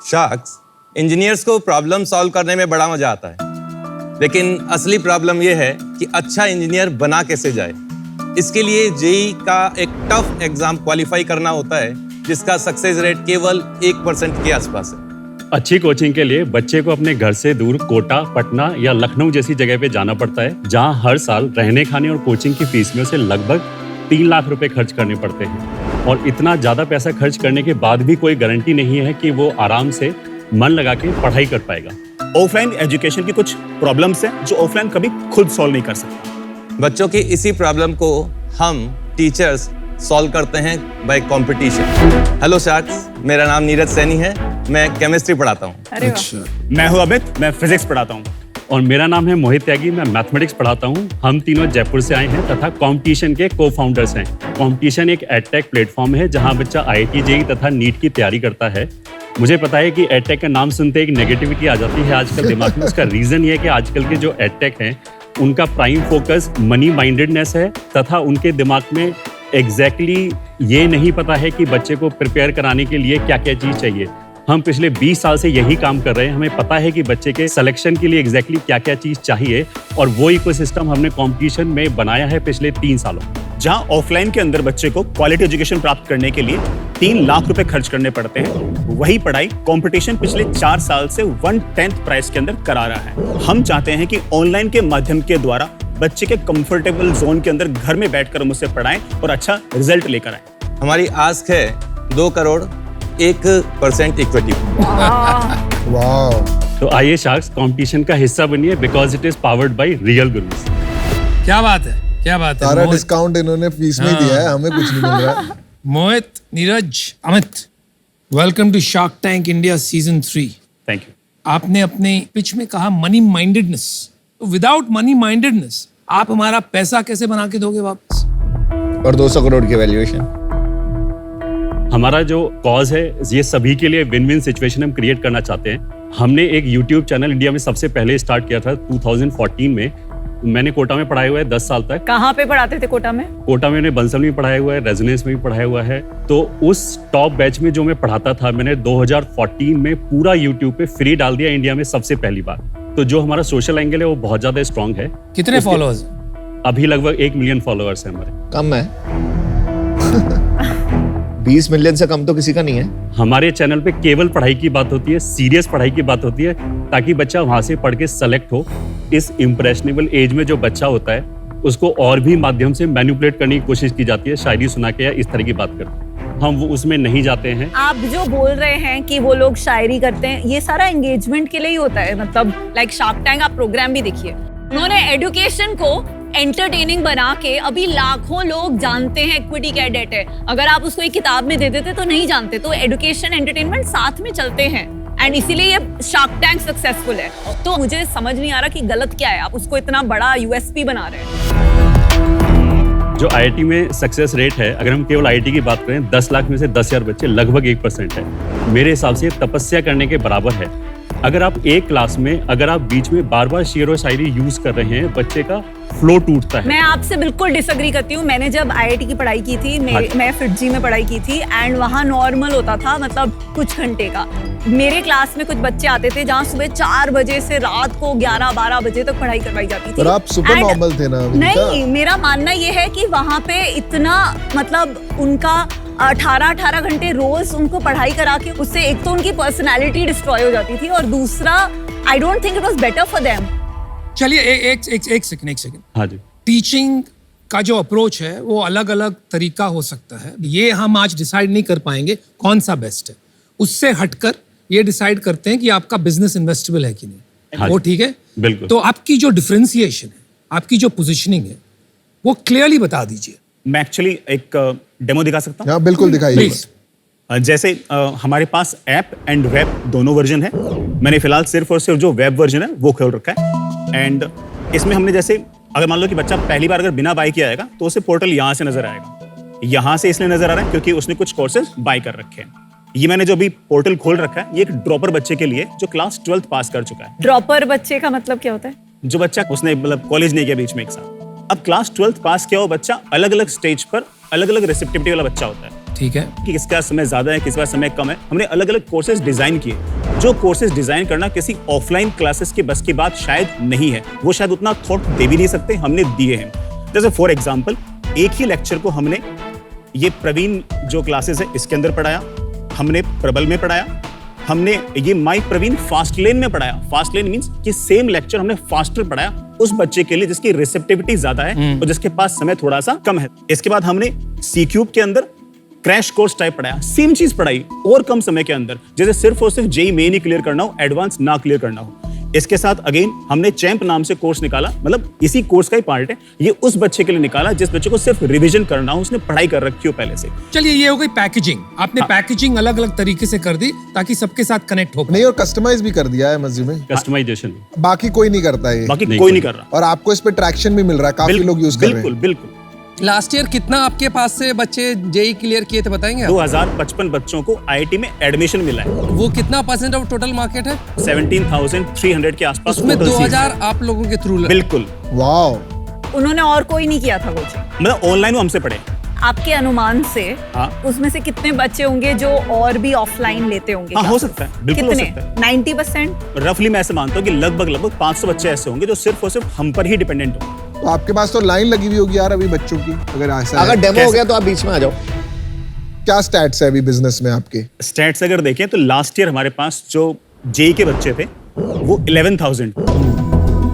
Sharks, engineers को problem solve करने में बड़ा मजा आता है, लेकिन असली प्रॉब्लम यह है कि अच्छा इंजीनियर बना कैसे जाए। इसके लिए जेईई का एक टफ एग्जाम क्वालिफाई करना होता है, जिसका सक्सेस रेट केवल 1% के आसपास है। अच्छी कोचिंग के लिए बच्चे को अपने घर से दूर कोटा, पटना या लखनऊ जैसी जगह पे जाना पड़ता है, जहां हर साल रहने खाने और कोचिंग की फीस में उसे लगभग 3 लाख रुपए खर्च करने पड़ते हैं। और इतना ज्यादा पैसा खर्च करने के बाद भी कोई गारंटी नहीं है कि वो आराम से मन लगा के पढ़ाई कर पाएगा। ऑफलाइन एजुकेशन की कुछ प्रॉब्लम्स हैं जो ऑफलाइन कभी खुद सॉल्व नहीं कर सकता। बच्चों की इसी प्रॉब्लम को हम टीचर्स सॉल्व करते हैं बाय कंपटीशन। हेलो शार्क्स, मेरा नाम नीरज सैनी है, मैं केमिस्ट्री पढ़ाता हूँ। अच्छा। मैं हूँ अमित, मैं फिजिक्स पढ़ाता हूँ। और मेरा नाम है मोहित त्यागी, मैं मैथमेटिक्स पढ़ाता हूँ। हम तीनों जयपुर से आए हैं तथा कॉम्पिटिशन के को-फाउंडर्स हैं। कॉम्पिटिशन एक एडटेक प्लेटफॉर्म है जहाँ बच्चा IIT जेईई तथा नीट की तैयारी करता है। मुझे पता है कि एडटेक का नाम सुनते एक नेगेटिविटी आ जाती है आजकल दिमाग में। उसका रीजन ये है कि आजकल के जो एडटेक हैं उनका प्राइम फोकस मनी माइंडेडनेस है तथा उनके दिमाग में एग्जैक्टली ये नहीं पता है कि बच्चे को प्रिपेयर कराने के लिए क्या क्या चीज़ चाहिए। हम पिछले 20 साल से यही काम कर रहे हैं। हमें पता है कि बच्चे के सिलेक्शन के लिए एग्जैक्टली क्या क्या चीज़ चाहिए, और वो इकोसिस्टम हमने कंपटीशन में बनाया है पिछले 3 सालों। जहां ऑफलाइन के अंदर बच्चे को क्वालिटी एजुकेशन प्राप्त करने के लिए 3 लाख रुपए खर्च करने पड़ते हैं, वही पढ़ाई कंपटीशन पिछले 4 साल से 1/10 प्राइस के अंदर करा रहा है। हम चाहते हैं कि ऑनलाइन के माध्यम के द्वारा बच्चे के कंफर्टेबल जोन के अंदर घर में बैठकर हम उससे पढ़ाएं और अच्छा रिजल्ट लेकर आएं। हमारी आस्क है 2 करोड़ 1% इक्विटी। वाह। तो आइए शार्क्स, कंपटीशन का हिस्सा बनिए, because it is powered by real gurus. क्या बात है, क्या बात है। सारा डिस्काउंट इन्होंने फीस में दिया है, हमें कुछ नहीं मिल रहा है। Mohit, Neeraj, Amit, welcome to Shark Tank India season 3। Thank you. आपने अपने पिच में कहा मनी माइंडेडनेस, तो विदाउट मनी माइंडेडनेस आप हमारा पैसा कैसे बना के दोगे वापस? और 200 करोड़ की वैल्यूएशन। हमारा जो कॉज है ये सभी के लिए विन विन सिचुएशन हम क्रिएट करना चाहते हैं। हमने एक यूट्यूब चैनल इंडिया में सबसे पहले स्टार्ट किया था 2014 में। मैंने कोटा में पढ़ाया हुआ है 10 साल तक। कहाँ पे पढ़ाते थे कोटा में? कोटा में मैंने बंसल में पढ़ाया हुआ है, रेजोनेंस में भी पढ़ाया हुआ है। तो उस टॉप बैच में जो मैं पढ़ाता था, मैंने 2014 में पूरा यूट्यूब पे फ्री डाल दिया इंडिया में सबसे पहली बार। तो जो हमारा सोशल एंगल है वो बहुत ज्यादा स्ट्रांग है। कितने फॉलोअर्स? अभी लगभग 1 मिलियन फॉलोअर्स है हमारे। कम है। 20 मिलियन से कम तो किसी का नहीं है। हमारे चैनल पे केवल पढ़ाई की बात होती है, सीरियस पढ़ाई की बात होती है, ताकि बच्चा वहां से पढ़ के सेलेक्ट हो। इस इम्प्रेशनेबल एज में जो बच्चा होता है उसको और भी माध्यम से मैनिपुलेट करने की कोशिश की जाती है, शायरी सुना के या इस तरह की बात करके। हम वो उसमें नहीं जाते हैं। आप जो बोल रहे हैं कि वो लोग शायरी करते हैं, ये सारा एंगेजमेंट के लिए ही होता है। मतलब लाइक शार्क टैंक आप प्रोग्राम भी देखिए, उन्होंने एजुकेशन को एंटरटेनिंग बना के अभी लाखों लोग जानते हैं इक्विटी क्या डेट है। अगर आप उसको एक किताब में दे देते तो नहीं जानते। तो एजुकेशन एंटरटेनमेंट साथ में चलते हैं, एंड इसीलिए ये शार्क टैंक सक्सेसफुल है। तो मुझे समझ नहीं आ रहा कि गलत क्या है, आप उसको इतना बड़ा USP बना रहे हैं। जो IIT में सक्सेस रेट है, अगर हम केवल IIT की बात करें, 10 लाख में से 10,000 बच्चे, लगभग 1% है। मेरे हिसाब से तपस्या करने के बराबर है। अगर आप एक क्लास में अगर आप बीच में बार बार शेर और शायरी यूज कर रहे हैं, बच्चे का फ्लो टूटता है। मैं आपसे बिल्कुल डिसएग्री करती हूँ। मैंने जब IIT की पढ़ाई की थी, मैं फिटजी में पढ़ाई की थी, एंड वहाँ नॉर्मल होता था, मतलब कुछ घंटे का। मेरे क्लास में कुछ बच्चे आते थे जहाँ सुबह 4 बजे से रात को 11-12 बजे तक पढ़ाई करवाई जाती थी। पर आप सुपर नॉर्मल थे ना? नहीं, मेरा मानना ये है कि वहाँ पे इतना, मतलब उनका 18 घंटे रोज उनको पढ़ाई करा के, उससे एक तो उनकी पर्सनैलिटी डिस्ट्रॉय हो जाती थी, और दूसरा I don't think it was better for them. चलिए एक सेकंड। हाँ जी। टीचिंग का जो अप्रोच है वो अलग अलग तरीका हो सकता है। ये हम आज डिसाइड नहीं कर पाएंगे कौन सा बेस्ट है। उससे हटकर ये डिसाइड करते हैं कि आपका बिजनेस इन्वेस्टेबल है कि नहीं। हाँ, वो ठीक है? बिल्कुल। तो आपकी जो डिफरेंशिएशन है, आपकी जो पोजीशनिंग है, वो क्लियरली बता दीजिए। मैं एक्चुअली एक डेमो दिखा सकता हूँ? हाँ, बिल्कुल दिखाइए। प्लीज। जैसे हमारे पास ऐप एंड वेब दोनों वर्जन है। मैंने फिलहाल सिर्फ और सिर्फ जो वेब वर्जन है वो खोल रखा है। एंड इसमें हमने जैसे, अगर मान लो कि बच्चा पहली बार अगर बिना बाय किया आएगा तो उसे पोर्टल यहाँ से नजर आएगा। यहाँ से इसलिए नजर आ रहा है क्योंकि उसने कुछ कोर्सेज बाय कर रखे हैं। ये मैंने जो अभी पोर्टल खोल रखा है, ये एक ड्रॉपर बच्चे के लिए जो क्लास 12th पास कर चुका है। ड्रॉपर बच्चे का मतलब क्या होता है? जो बच्चा उसने मतलब कॉलेज नहीं किया बीच में एक साल, अब क्लास 12th पास किया वो बच्चा अलग अलग स्टेज पर अलग अलग रिसेप्टिविटी वाला बच्चा होता है। ठीक है। कि किसका समय ज्यादा है, किसका समय कम है। हमने अलग अलग कोर्सेज डिजाइन किए जो कोर्सेज डिजाइन करना किसी ऑफलाइन क्लासेस के बस की बात शायद नहीं है, वो शायद उतना थॉट दे भी नहीं सकते, हमने दिए हैं। जैसे फॉर एग्जांपल एक ही लेक्चर को हमने ये प्रवीण जो क्लासेस है इसके अंदर पढ़ाया, हमने प्रबल में पढ़ाया, हमने ये माई प्रवीण फास्ट लेन में पढ़ाया। फास्ट लेन मींस कि सेम लेक्चर हमने फास्टर पढ़ाया उस बच्चे के लिए जिसकी रिसेप्टिविटी ज्यादा है और जिसके पास समय थोड़ा सा कम है। इसके बाद हमने सी क्यूब के अंदर क्रैश कोर्स टाइप पढ़ाया, सेम चीज पढ़ाई और कम समय के अंदर, जैसे सिर्फ और सिर्फ जेई मेन ही क्लियर करना हो, एडवांस ना क्लियर करना हो। इसके साथ अगेन हमने चैंप नाम से कोर्स निकाला, मतलब इसी कोर्स का ही पार्ट है। ये उस बच्चे के लिए निकाला जिस बच्चे को सिर्फ रिवीजन करना हो, उसने पढ़ाई कर रखी हो पहले से। चलिए ये हो गई पैकेजिंग। आपने पैकेजिंग अलग अलग तरीके से कर दी ताकि सबके साथ कनेक्ट हो पाए। नहीं, और कस्टमाइज भी कर दिया है मस्जिद में, कस्टमाइजेशन बाकी कोई नहीं करता है ये। बाकी कोई नहीं कर रहा। और आपको इस पे ट्रैक्शन भी मिल रहा है, काफी लोग यूज कर रहे हैं। बिल्कुल बिल्कुल। लास्ट ईयर कितना आपके पास से बच्चे जेई क्लियर किए थे बताएंगे आप? 2055 बच्चों को आईआईटी में एडमिशन मिला है। वो कितना % ऑफ टोटल मार्केट है? 17,300 के आसपास। उसमें total seats 2000 आप लोगों के थ्रू। बिल्कुल। वाह। उन्होंने और कोई नहीं किया था कोचिंग? मतलब ऑनलाइन वो हमसे पढ़े। आपके अनुमान से हाँ। उसमें से कितने बच्चे होंगे जो और भी ऑफलाइन लेते होंगे? हाँ, हो सकता है, बिल्कुल हो कितने? सकता है। 90%? रफली मैं ऐसे मानता हूँ कि लगभग 500 बच्चे ऐसे होंगे जो सिर्फ और सिर्फ हम पर ही डिपेंडेंट होंगे। तो आपके पास तो लाइन लगी हुई होगी यार अभी बच्चों की, अगर ऐसा अगर है। डेमो हो गया तो आप बीच में आ जाओ। क्या स्टैट्स है अभी बिजनेस में आपके? स्टैट्स अगर देखें तो लास्ट ईयर हमारे पास जो जेई के बच्चे थे वो 11,000,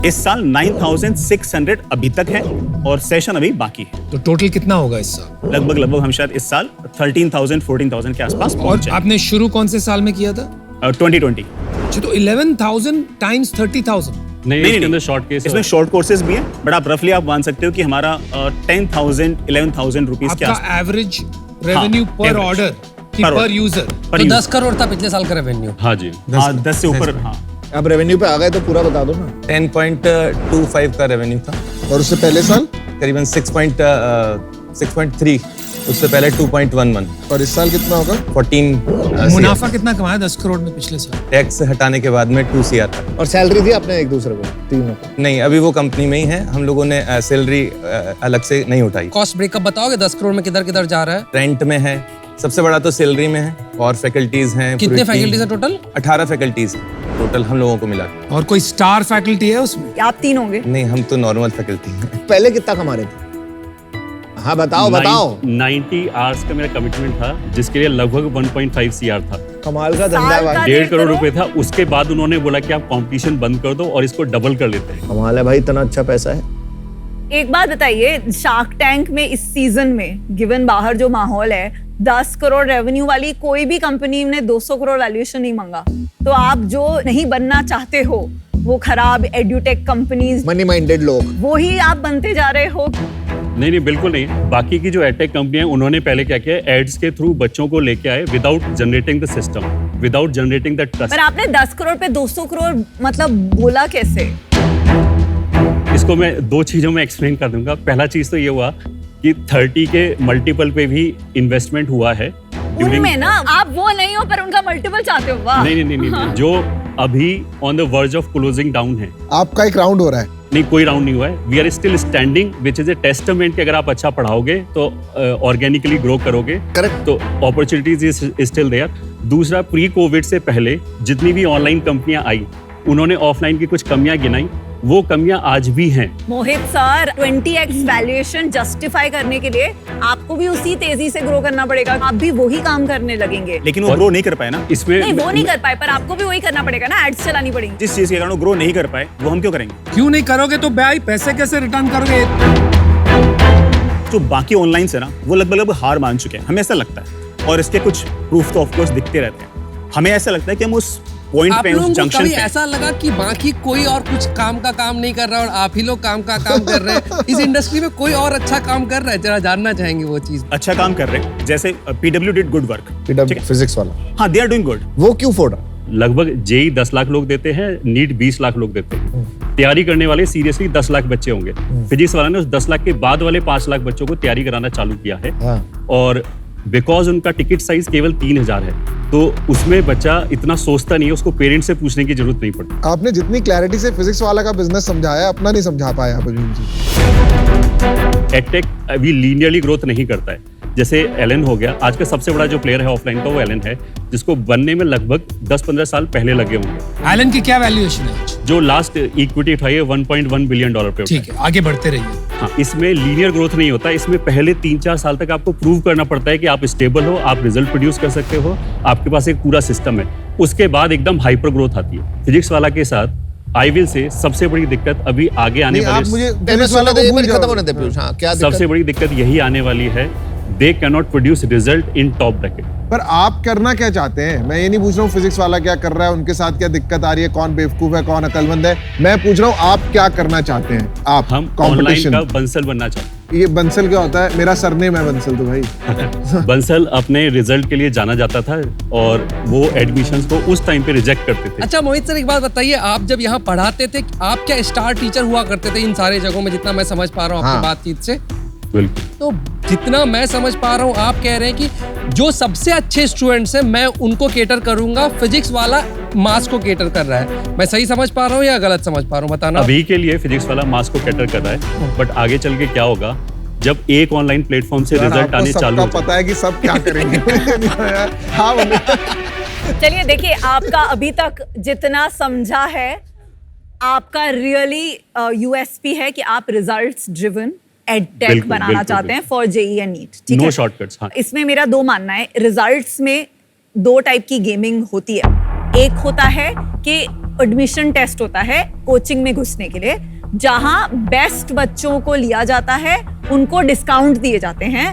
इस साल 9,600 अभी तक है और सेशन अभी बाकी है। तो टोटल कितना होगा इस साल? लगभग हम शायद इस साल 13,000 14,000 के आसपास और पहुंचे। आपने शुरू कौन से साल में किया था? 2020। अच्छा, तो 11,000 टाइम्स 30,000। नहीं, इसके अंदर शॉर्ट केस इसमें शॉर्ट कोर्सेज भी हैं, बट आप रफली आप मान सकते हो कि हमारा 10,000 11,000 रुपीस के आपका एवरेज रेवेन्यू पर average। ऑर्डर की Per पर यूजर। तो 10 करोड़ था पिछले साल का रेवेन्यू। हाँ जी। 10 से ऊपर। हाँ, आप रेवेन्यू पे आ गए तो पूरा बता दो ना। 10.25 का रेवेन्यू था, और उससे पहले साल? करीबन 6.3, उससे पहले 2.11, और इस साल कितना होगा? 14 मुनाफा कितना कमाया 10 करोड़ में पिछले साल? टैक्स हटाने के बाद में 2 CR था। और सैलरी दी आपने एक दूसरे को तीनों को? नहीं, अभी वो कंपनी में ही है, हम लोगों ने सैलरी अलग से नहीं उठाई। कॉस्ट ब्रेकअप बताओगे 10 करोड़ में किधर किधर जा रहा है? रेंट में है, सबसे बड़ा तो सैलरी में है, और फैकल्टीज हैं। कितने फैकल्टीज है टोटल? 18 फैकल्टीज टोटल हम लोगों को मिला के। और कोई स्टार फैकल्टी है उसमें? आप 3 होंगे? नहीं, हम तो नॉर्मल फैकल्टी हैं। पहले कितना कमा रहे थे? हाँ बताओ बताओ। 90 आवर्स का मेरा कमिटमेंट था जिसके लिए लगभग 1.5 CR था। कमाल का साल धंधा है का भाई। 1.5 करोड़ रुपए था। उसके बाद उन्होंने बोला कि आप कंपटीशन बंद कर दो और इसको डबल कर लेते हैं। कमाल है भाई, इतना अच्छा पैसा है। एक बात बताइए, शार्क टैंक में इस सीजन में गिवन बाहर जो माहौल है, 10 करोड़ रेवेन्यू वाली कोई भी कंपनी ने 200 करोड़ वैल्यूएशन नहीं मांगा। तो आप जो नहीं बनना चाहते हो, वो खराब एड्यूटेक कंपनीज, मनी माइंडेड लोग, वो ही आप बनते जा रहे हो। नहीं, बिल्कुल नहीं। बाकी की जो एडटेक कंपनियां उन्होंने पहले क्या किया, एड्स के थ्रू बच्चों को लेके आए without generating the system, without generating the trust. पर आपने 10 करोड़ पे 200 करोड़ मतलब बोला कैसे? इसको मैं 2 चीजों में एक्सप्लेन कर दूंगा। पहला चीज तो ये हुआ कि 30 के मल्टीपल पे भी इन्वेस्टमेंट हुआ है। उनमें ना आप वो नहीं हो पर उनका मल्टीपल चाहते हो। वाह। नहीं, जो अभी on the verge of closing down है। आपका एक राउंड हो रहा है? नहीं, कोई राउंड नहीं हुआ है। We are still standing, which is a testament कि अगर आप अच्छा पढ़ाओगे तो ऑर्गेनिकली ग्रो करोगे। करेक्ट। तो अपॉर्चुनिटीज इज स्टिल देयर। दूसरा, प्री कोविड से पहले जितनी भी ऑनलाइन कंपनियां आई, उन्होंने ऑफलाइन की कुछ कमियां गिनाई, वो कमियां आज भी हैं। मोहित सर, 20x वैल्यूएशन जस्टिफाई करने के लिए आपको भी उसी तेजी से ग्रो करना पड़ेगा। आप भी वही काम करने लगेंगे। लेकिन वो ग्रो नहीं कर पाए ना। इसमें नहीं, वो नहीं कर पाए, पर आपको भी वही करना पड़ेगा ना, एड्स चलानी पड़ेगी। जिस चीज के कारण वो ग्रो नहीं कर पाए, वो हम क्यों करेंगे? क्यों नहीं करोगे तो भाई पैसे कैसे रिटर्न करोगे? जो बाकी ऑनलाइन से ना, वो लगभग हार मान चुके हैं, हमें ऐसा लगता है। और इसके कुछ प्रूफ तो ऑफ कोर्स दिखते रहते हैं। हमें ऐसा लगता है कि हम उस पॉइंट आप पे, उस लोगों को जंक्शन कभी पे। ऐसा लगा कि बाकी कोई और कुछ काम का काम नहीं कर रहा और आप ही लोग काम का काम कर रहे हैं? इस इंडस्ट्री में कोई और अच्छा काम कर रहा है? जरा जानना चाहेंगे वो चीज। अच्छा काम कर रहे हैं, जैसे PW did good work. Physics वाला? हाँ, दे आर डूइंग गुड। वो क्यों फोड़ रहा? लगभग जेई 10 लाख लोग देते हैं, नीट 20 लाख लोग देते हैं। तैयारी करने वाले सीरियसली 10 लाख बच्चे होंगे। फिजिक्स वाला ने उस 10 लाख के बाद वाले 5 लाख बच्चों को तैयारी कराना चालू किया है। हाँ। और बिकॉज उनका टिकट साइज केवल 3,000 है, तो उसमें बच्चा इतना सोचता नहीं है, उसको पेरेंट्स से पूछने की जरूरत नहीं पड़ती। आपने जितनी क्लैरिटी से फिजिक्स वाला का बिजनेस समझाया, अपना नहीं समझा पाया आप अभी जी। एडटेक अभी लीनियरली ग्रोथ नहीं करता है। जैसे एलन हो गया, आज का सबसे बड़ा जो प्लेयर है ऑफलाइन का वो एलन है, जिसको बनने में लगभग 10-15 साल पहले लगे होंगे। एलन की क्या वैल्यूएशन है आज? जो लास्ट इक्विटी उठाई है $1.1 बिलियन पे। ठीक है, आगे बढ़ते रहिए। हाँ, इसमें लीनियर ग्रोथ नहीं होता, इसमें पहले 3-4 साल तक आपको प्रूव करना पड़ता है कि आप स्टेबल हो, आप रिजल्ट प्रोड्यूस कर सकते हो, आपके पास एक पूरा सिस्टम है। उसके बाद एकदम हाइपर ग्रोथ आती है। फिजिक्स वाला के साथ आईविल से सबसे बड़ी दिक्कत अभी आगे आने नहीं, आप वाले मुझे टेनिस वाला तो ये खत्म होने दे पीयूष। हाँ, क्या सबसे बड़ी दिक्कत यही आने वाली है, they can not produce result in top bracket. पर आप करना क्या चाहते हैं? मैं ये नहीं पूछ रहा हूँ फिजिक्स वाला क्या कर रहा है, उनके साथ क्या दिक्कत आ रही है, कौन बेवकूफ है, कौन अकलमंद है। मैं पूछ रहा हूँ आप क्या करना चाहते हैं? आप हम ऑनलाइन कंपटीशन का बंसल बनना चाहते हैं। ये बंसल क्या होता है? मेरा सरनेम है बंसल तो भाई। बंसल अपने रिजल्ट के लिए जाना जाता था और वो एडमिशंस को उस टाइम पे रिजेक्ट करते थे। अच्छा मोहित सर, एक बात बताइए, आप जब यहाँ पढ़ाते थे, आप क्या स्टार टीचर हुआ करते थे इन सारे जगहों में, जितना मैं समझ पा रहा हूँ आपकी बातचीत से? बिल्कुल। तो जितना मैं समझ पा रहा हूँ, आप कह रहे हैं कि जो सबसे अच्छे स्टूडेंट्स हैं मैं उनको केटर करूंगा, फिजिक्स वाला मास को केटर कर रहा है। मैं सही समझ पा रहा हूँ या गलत समझ पा रहा हूँ, बताना। अभी के लिए फिजिक्स वाला मास को कैटर कर रहा है, बट आगे चल के क्या होगा जब एक ऑनलाइन प्लेटफॉर्म से रिजल्ट आने चालू हो पता है कि सब क्या करेंगे। हाँ चलिए देखिए, आपका अभी तक जितना समझा है, आपका रियली यूएसपी है कि आप रिजल्ट्स ड्रिवन एडटेक बिल्कुल, बनाना बिल्कुल, चाहते हैं फॉर जेईई एंड नीट। ठीक नो है, शॉर्टकट्स। हाँ, इसमें मेरा 2 मानना है। रिजल्ट्स में 2 टाइप की गेमिंग होती है। एक होता है कि एडमिशन टेस्ट होता है कोचिंग में घुसने के लिए, जहां बेस्ट बच्चों को लिया जाता है, उनको डिस्काउंट दिए जाते हैं,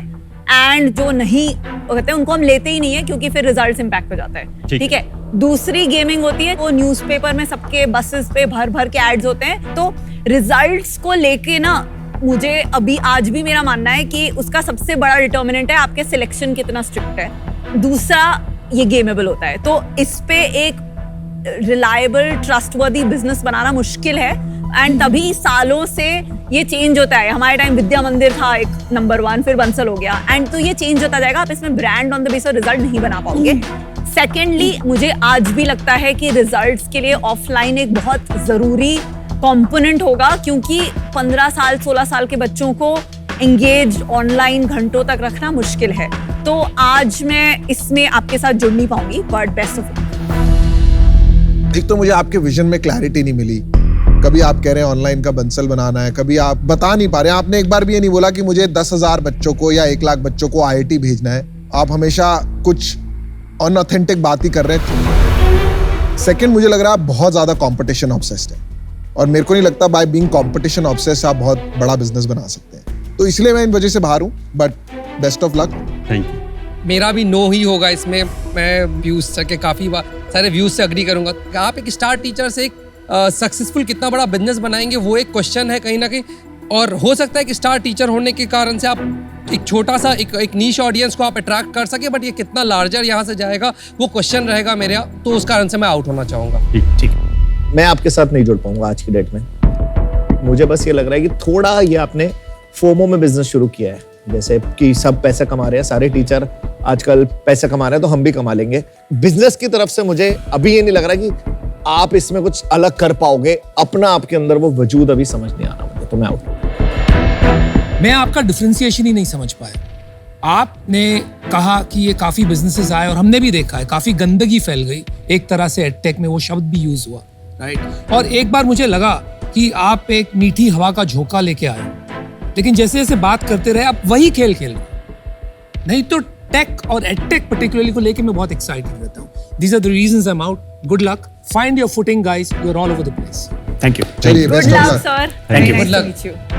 एंड जो नहीं कहते हैं उनको हम लेते ही नहीं है, क्योंकि फिर रिजल्ट्स इंपैक्ट हो जाता है। ठीक है। दूसरी गेमिंग होती है, वो न्यूज़पेपर में सबके बसेस पे भर भर के एड्स होते हैं। तो रिजल्ट्स को लेके ना, मुझे अभी आज भी मेरा मानना है कि उसका सबसे बड़ा डिटर्मिनेंट है आपके सिलेक्शन कितना स्ट्रिक्ट है। दूसरा, ये गेमेबल होता है। तो इस पे एक रिलायबल ट्रस्टवर्दी बिजनेस बनाना मुश्किल है, एंड तभी सालों से ये चेंज होता है। हमारे टाइम विद्या मंदिर था एक नंबर 1, फिर बंसल हो गया, एंड तो ये चेंज होता जाएगा। आप इसमें brand on the base of result नहीं बना पाओगे। सेकेंडली, मुझे आज भी लगता है कि रिजल्ट्स के लिए ऑफलाइन एक बहुत जरूरी कंपोनेंट होगा, क्योंकि 15 साल 16 साल के बच्चों को एंगेज ऑनलाइन घंटों तक रखना मुश्किल है। तो आज मैं इसमें आपके साथ जुड़ नहीं पाऊंगी, बट बेस्ट ऑफ लक। एक तो मुझे आपके विजन में क्लैरिटी नहीं मिली। कभी आप कह रहे हैं ऑनलाइन का बंसल बनाना है, कभी आप बता नहीं पा रहे हैं। आपने एक बार भी ये नहीं बोला कि मुझे 10,000 बच्चों को या 1 लाख बच्चों को IIT भेजना है। आप हमेशा कुछ अनऑथेंटिक बात ही कर रहे हैं। सेकंड, मुझे लग रहा है आप बहुत ज्यादा कंपटीशन ऑब्सेस्ड है, और मेरे को नहीं लगता बाय बीइंग कंपटीशन ऑब्सेस्ड आप बहुत बड़ा बिजनेस बना सकते हैं। तो इसलिए मैं इन वजह से बाहर हूँ, but best of luck. Thank you. मेरा भी नो ही होगा इसमें। मैं व्यूज सर के काफी सारे व्यूज से अग्री करूंगा। आप एक स्टार टीचर से एक सक्सेसफुल कितना बड़ा बिजनेस बनाएंगे, वो एक क्वेश्चन है कहीं ना कहीं। और हो सकता है कि स्टार टीचर होने के कारण से आप एक छोटा सा एक नीश ऑडियंस को आप अट्रैक्ट कर सके, बट ये कितना लार्जर यहाँ से जाएगा वो क्वेश्चन रहेगा मेरे यहाँ। तो उस कारण से मैं आउट होना चाहूंगा। ठीक। मैं आपके साथ नहीं जुड़ पाऊंगा आज की डेट में। मुझे बस ये लग रहा है कि थोड़ा ये आपने फोमो में बिजनेस शुरू किया है, जैसे कि सब पैसे कमा रहे हैं, सारे टीचर आजकल पैसे कमा रहे हैं, तो हम भी कमा लेंगे। बिजनेस की तरफ से मुझे अभी ये नहीं लग रहा कि आप इसमें कुछ अलग कर पाओगे। अपना आपके अंदर वो वजूद अभी समझ नहीं आ रहा मुझे, तो मैं आउट। मैं आपका डिफरेंशिएशन ही नहीं समझ पाया। आपने कहा कि ये काफी बिजनेसेस आए, और हमने भी देखा है काफी गंदगी फैल गई एक तरह से एडटेक में, वो शब्द भी यूज हुआ, राइट। और एक बार मुझे लगा कि आप एक मीठी हवा का झोंका लेके आए, लेकिन जैसे जैसे बात करते रहे आप वही खेल खेल रहे। नहीं तो टेक और एडटेक पर्टिकुलरली को लेके मैं बहुत एक्साइटेड रहता हूँ। These are the reasons I'm out. Good luck. Find your footing, guys. You're all over the place. Thank you. चलिए, Good best of luck, luck. sir. Thank you. Nice Good to luck. meet you.